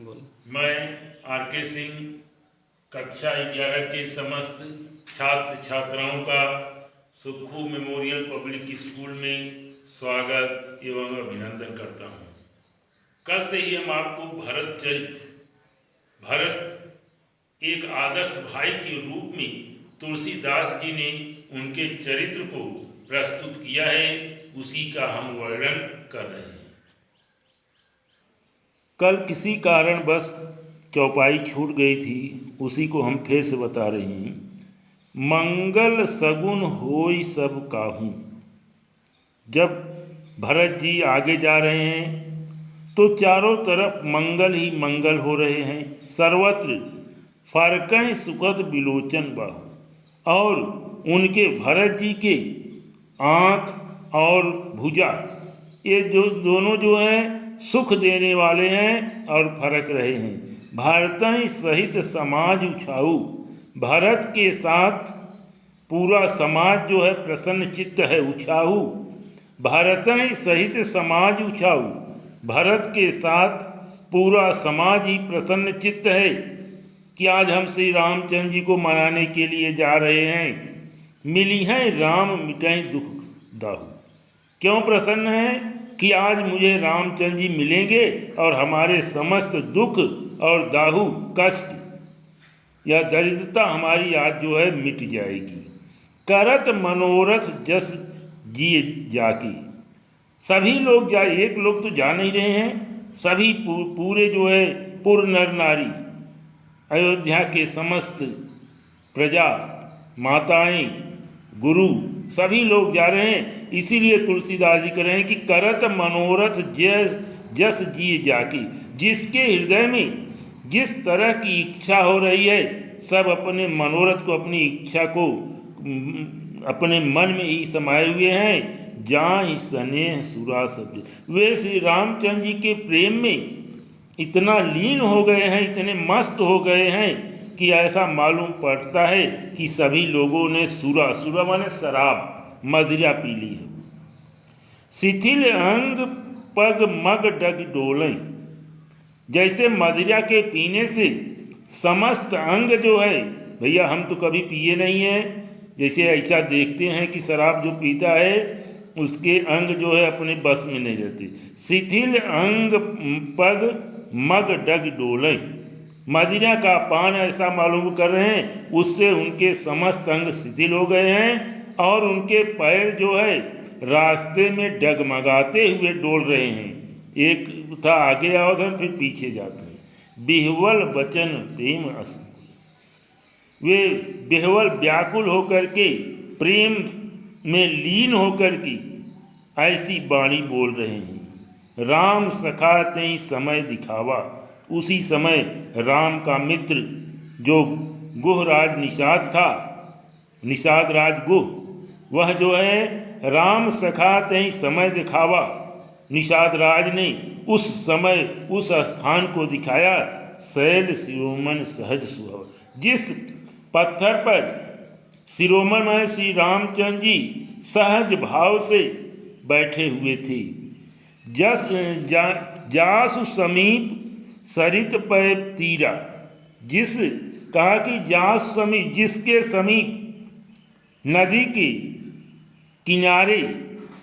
बोलो। मैं आर के सिंह कक्षा 11 के समस्त छात्र छात्राओं का सुक्खू मेमोरियल पब्लिक स्कूल में स्वागत एवं अभिनंदन करता हूँ। कल से ही हम आपको भरत एक आदर्श भाई के रूप में तुलसीदास जी ने उनके चरित्र को प्रस्तुत किया है, उसी का हम वर्णन कर रहे हैं। कल किसी कारणवश चौपाई छूट गई थी, उसी को हम फिर से बता रहे हैं। मंगल सगुन होई सब काहू। जब भरत जी आगे जा रहे हैं तो चारों तरफ मंगल ही मंगल हो रहे हैं। सर्वत्र फरकं सुखद बिलोचन बाहु। और उनके भरत जी के आँख और भुजा, ये जो दोनों जो हैं सुख देने वाले हैं और फरक रहे हैं। भारत सहित समाज उछाऊ। भारत के साथ पूरा समाज जो है प्रसन्न चित्त है, उछाऊ। भारत सहित समाज उछाऊ। भारत के साथ पूरा समाज ही प्रसन्न चित्त है कि आज हम श्री रामचंद्र जी को मनाने के लिए जा रहे हैं। मिली हैं राम मिटाएं दुख दाहू। क्यों प्रसन्न है कि आज मुझे रामचंद्र जी मिलेंगे और हमारे समस्त दुख और दाहू कष्ट या दरिद्रता हमारी आज जो है मिट जाएगी। करत मनोरथ जस जिए जाकी। सभी लोग जा, एक लोग तो जा नहीं रहे हैं, सभी पूरे जो है पूर्ण नर नारी, अयोध्या के समस्त प्रजा, माताएं, गुरु, सभी लोग जा रहे हैं। इसीलिए तुलसीदास जी कह रहे हैं कि करत मनोरथ जस जिए जाकी। जिसके हृदय में जिस तरह की इच्छा हो रही है, सब अपने मनोरथ को, अपनी इच्छा को अपने मन में ही समाये हुए हैं। जाहि स्नेह सुरा सब। वे श्री रामचंद्र जी के प्रेम में इतना लीन हो गए हैं, इतने मस्त हो गए हैं कि ऐसा मालूम पड़ता है कि सभी लोगों ने सुरा माने शराब, मदिरा पी ली है। शिथिल अंग पग मग डग डोलें। जैसे मदिरा के पीने से समस्त अंग जो है, भैया हम तो कभी पिए नहीं हैं, जैसे ऐसा देखते हैं कि शराब जो पीता है उसके अंग जो है अपने बस में नहीं रहते। शिथिल अंग पग मग डग डोलें। मदिरा का पान ऐसा मालूम कर रहे हैं, उससे उनके समस्त अंग शिथिल हो गए हैं और उनके पैर जो है रास्ते में डगमगाते हुए डोल रहे हैं। एक था आगे आओ था, फिर पीछे जाते हैं। बिहवल बचन प्रेम अस। वे बिहवल व्याकुल होकर के, प्रेम में लीन होकर की ऐसी वाणी बोल रहे हैं। राम सखा तें समय दिखावा। उसी समय राम का मित्र जो गुहराज निषाद था, निषाद राज गुह, वह जो है राम सखा तें समय दिखावा। निषाद राज ने उस समय उस स्थान को दिखाया। शैल शिरोमण सहज सुहाव। जिस पत्थर पर शिरोमण में श्री रामचंद्र जी सहज भाव से बैठे हुए थे। जासु समीप सरित पै तीरा। जिस कहा कि जासु समीप, जिसके समीप नदी के किनारे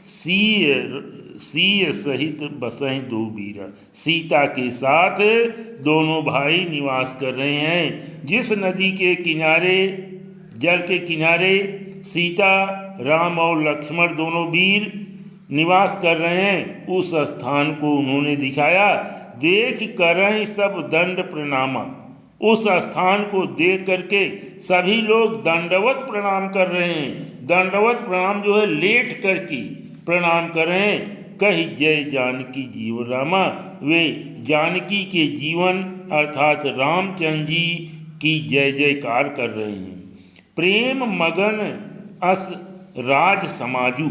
सीय सहित बसें दो बीरा। सीता के साथ दोनों भाई निवास कर रहे हैं। जिस नदी के किनारे, जल के किनारे सीता, राम और लक्ष्मण दोनों वीर निवास कर रहे हैं, उस स्थान को उन्होंने दिखाया। देख करें सब दंड प्रणामा। उस स्थान को देख करके सभी लोग दंडवत प्रणाम कर रहे हैं। दंडवत प्रणाम जो है लेट करके प्रणाम कर रहे हैं। कही जय जानकी जीवन रामा। वे जानकी के जीवन अर्थात रामचंद्र जी की जय जयकार कर रहे हैं। प्रेम मगन अस राज समाजू।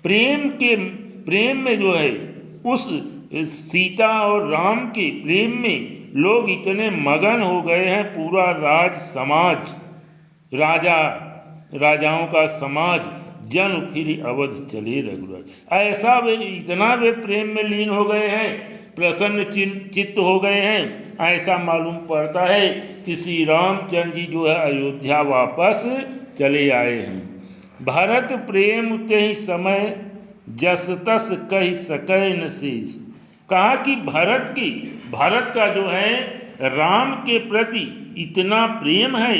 प्रेम में जो है उस सीता और राम के प्रेम में लोग इतने मगन हो गए हैं। पूरा राज समाज, राजाओं का समाज, जन फिर अवध चले रघुराज। ऐसा वे इतना वे प्रेम में लीन हो गए हैं प्रसन्न चित्त हो गए हैं। ऐसा मालूम पड़ता है कि श्री रामचंद्र जी जो है अयोध्या वापस चले आए हैं। भरत प्रेम ते समय जस तस कह सकै न शेष। कहा कि भारत का जो है राम के प्रति इतना प्रेम है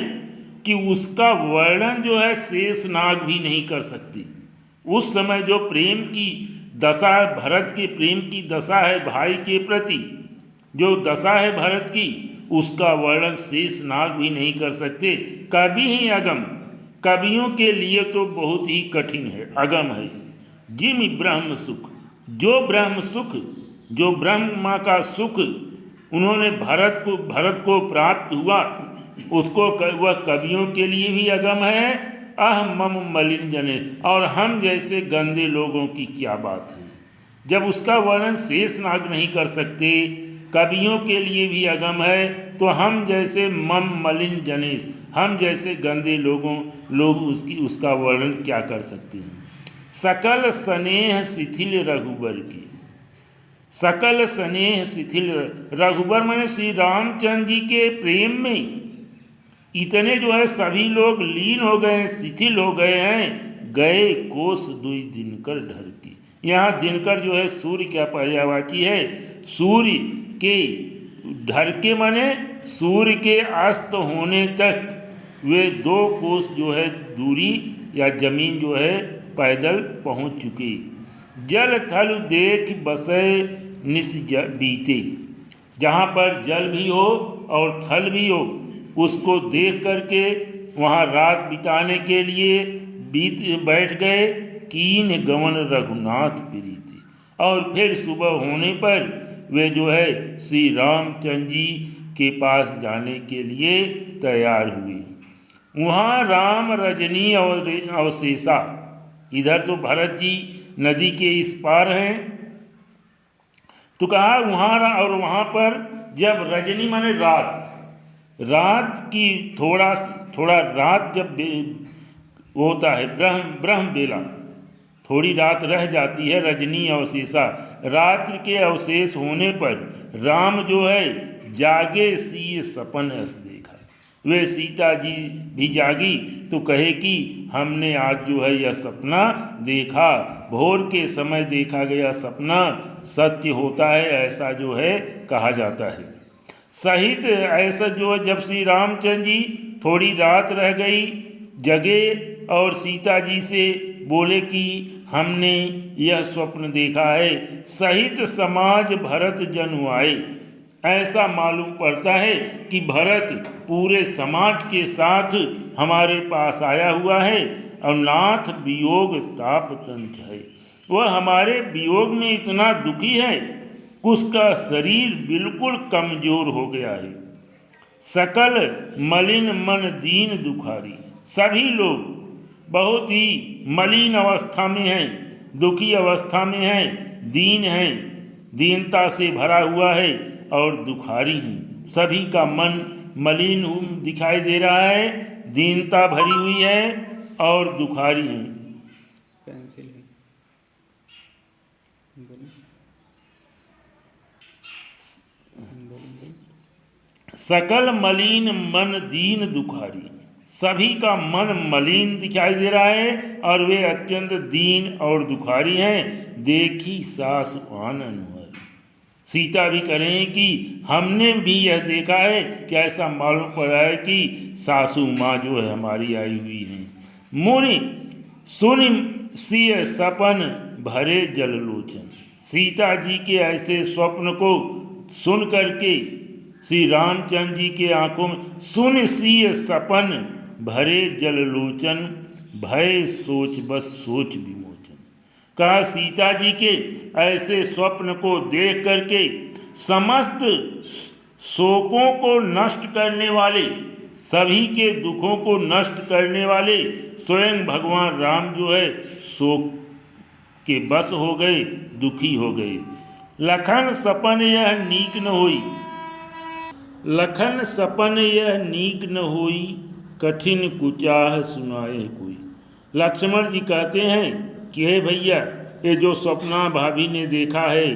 कि उसका वर्णन जो है शेषनाग भी नहीं कर सकती। उस समय जो प्रेम की दशा है, भरत के प्रेम की दशा है भाई के प्रति, जो दशा है भरत की, उसका वर्णन शेषनाग भी नहीं कर सकते। कवि ही अगम, कवियों के लिए तो बहुत ही कठिन है, अगम है। जिम ब्रह्म सुख, जो ब्रह्म सुख, जो ब्रह्मा का सुख उन्होंने भरत को प्राप्त हुआ, उसको वह कवियों के लिए भी अगम है। मम मलिन जने, और हम जैसे गंदे लोगों की क्या बात है। जब उसका वर्णन शेषनाग नहीं कर सकते, कवियों के लिए भी अगम है, तो हम जैसे मम मलिन जनेश, हम जैसे गंदे लोग उसका वर्णन क्या कर सकते हैं। सकल स्नेह शिथिल रघुबर की, सकल स्नेह शिथिल, रघुबर माने श्री रामचंद्र जी के प्रेम में इतने जो है सभी लोग लीन हो गए हैं, शिथिल हो गए हैं। गए कोस दुई दिनकर ढर की, यहाँ दिनकर जो है सूर्य क्या पर्यायवाची है। सूर्य के ढर के माने सूर्य के अस्त होने तक वे 2 कोस जो है दूरी या जमीन जो है पैदल पहुँच चुकी। जल थल देख बसे निस बीते, जहाँ पर जल भी हो और थल भी हो, उसको देख करके वहाँ रात बिताने के लिए बैठ गए। कीन गवन रघुनाथ प्रीति, और फिर सुबह होने पर वे जो है श्री रामचंद्र जी के पास जाने के लिए तैयार हुए। वहाँ राम रजनी और अवशेषा, इधर तो भरत जी नदी के इस पार हैं, तो कहा वहाँ, और वहाँ पर जब रजनी माने रात की थोड़ा रात जब होता है, ब्रह्म बेला, थोड़ी रात रह जाती है, रजनी अवशेषा, रात्रि के अवशेष होने पर राम जो है जागे सी सपन अस देखा। वे सीता जी भी जागी तो कहे कि हमने आज जो है यह सपना देखा, भोर के समय देखा गया सपना सत्य होता है, ऐसा जो है कहा जाता है। सहित ऐसा जो जब श्री रामचंद्र जी थोड़ी रात रह गई, जगे और सीता जी से बोले कि हमने यह स्वप्न देखा है। सहित समाज भरत जनु आए, ऐसा मालूम पड़ता है कि भरत पूरे समाज के साथ हमारे पास आया हुआ है। और नाथ वियोग ताप तंच है, वह हमारे वियोग में इतना दुखी है, उसका शरीर बिल्कुल कमजोर हो गया है। सकल मलिन मन दीन दुखारी, सभी लोग बहुत ही मलिन अवस्था में हैं, दुखी अवस्था में हैं, दीन हैं, दीनता से भरा हुआ है और दुखारी हैं। सभी का मन मलिन दिखाई दे रहा है, दीनता भरी हुई है और दुखारी हैं। सकल मलिन मन दीन दुखारी, सभी का मन मलिन दिखाई दे रहा है और वे अत्यंत दीन और दुखारी हैं। देखी सासु आनन हुआ, सीता भी करें कि हमने भी यह देखा है कि ऐसा मालूम पड़ा है कि सासू माँ जो है हमारी आई हुई हैं। मुनि सुनि सिय सपन भरे जललोचन, सीता जी के ऐसे स्वप्न को सुन करके श्री रामचंद्र जी के आंखों में सुन सिय सपन भरे जललोचन, भय सोच बस सोच विमोचन। कहा सीता जी के ऐसे स्वप्न को देख करके समस्त शोकों को नष्ट करने वाले, सभी के दुखों को नष्ट करने वाले स्वयं भगवान राम जो है शोक के बस हो गए, दुखी हो गए। लखन सपन यह नीक न होई, लखन सपन यह नीक न होई, कठिन कुचाह सुनाए कोई। लक्ष्मण जी कहते हैं कि हे भैया, ये जो सपना भाभी ने देखा है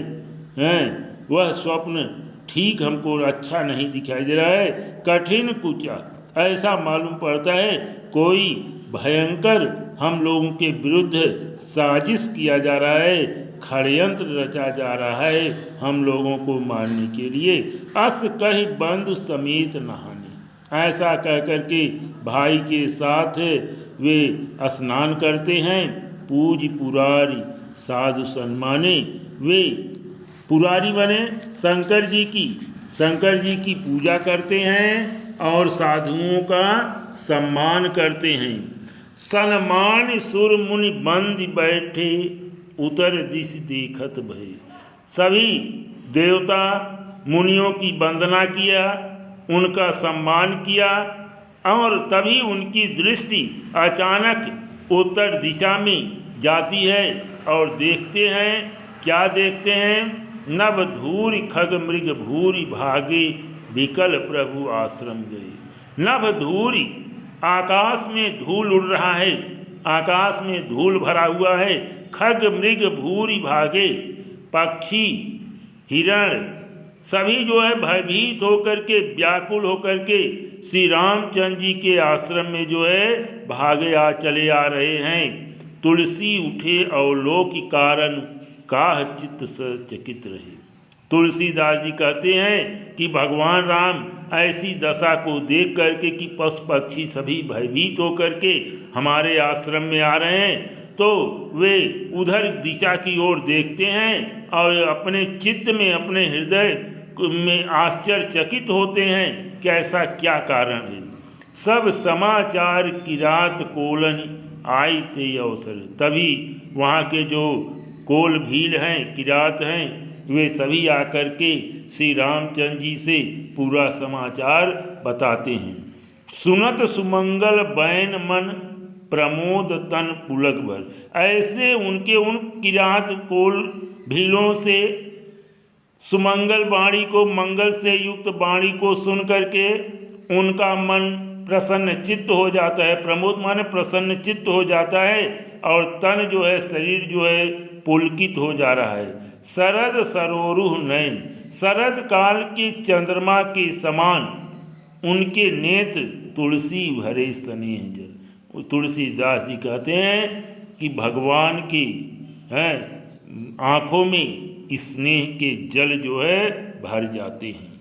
वह स्वप्न ठीक हमको अच्छा नहीं दिखाई दे रहा है। कठिन कुचा, ऐसा मालूम पड़ता है कोई भयंकर हम लोगों के विरुद्ध साजिश किया जा रहा है, षड्यंत्र रचा जा रहा है हम लोगों को मारने के लिए। अस कही बंधु समेत नहाने, ऐसा कह करके भाई के साथ वे स्नान करते हैं। पूज पुरारी साधु सन्माने, वे पुरारी बने शंकर जी की पूजा करते हैं और साधुओं का सम्मान करते हैं। सन्मान सुर मुनि बंद बैठे, उतर दिश देखत भय, सभी देवता मुनियों की वंदना किया, उनका सम्मान किया और तभी उनकी दृष्टि अचानक उत्तर दिशा में जाती है और देखते हैं, क्या देखते हैं? नभ धूरि खग मृग भूरि भागे, विकल प्रभु आश्रम गए। नभ धूरि, आकाश में धूल उड़ रहा है, आकाश में धूल भरा हुआ है। खग मृग भूरि भागे, पक्षी हिरण सभी जो है भयभीत होकर के, व्याकुल होकर के श्री रामचंद्र जी के आश्रम में जो है भागे चले आ रहे हैं। तुलसी उठे अवलोक कारण, काह चित्त सचकित रहे। तुलसीदास जी कहते हैं कि भगवान राम ऐसी दशा को देख करके कि पशु पक्षी सभी भयभीत होकर के हमारे आश्रम में आ रहे हैं, तो वे उधर दिशा की ओर देखते हैं और अपने चित्त में, अपने हृदय में आश्चर्यचकित होते हैं कि ऐसा क्या कारण है। सब समाचार किरात कोलन आई ते अवसर, तभी वहाँ के जो कोल भील हैं, किरात हैं, वे सभी आकर के श्री रामचंद्र जी से पूरा समाचार बताते हैं। सुनत सुमंगल बैन मन, प्रमोद तन पुलक भर, ऐसे उनके उन किरात कोल भीलों से सुमंगल वाणी को, मंगल से युक्त वाणी को सुन करके उनका मन प्रसन्न चित्त हो जाता है। प्रमोद माने प्रसन्न चित्त हो जाता है और तन जो है, शरीर जो है पुलकित हो जा रहा है। शरद सरोरुह नयन, शरद काल के चंद्रमा के समान उनके नेत्र, तुलसी भरे स्नेह जल। तुलसीदास जी कहते हैं कि भगवान की आँखों में स्नेह के जल जो है भर जाते हैं।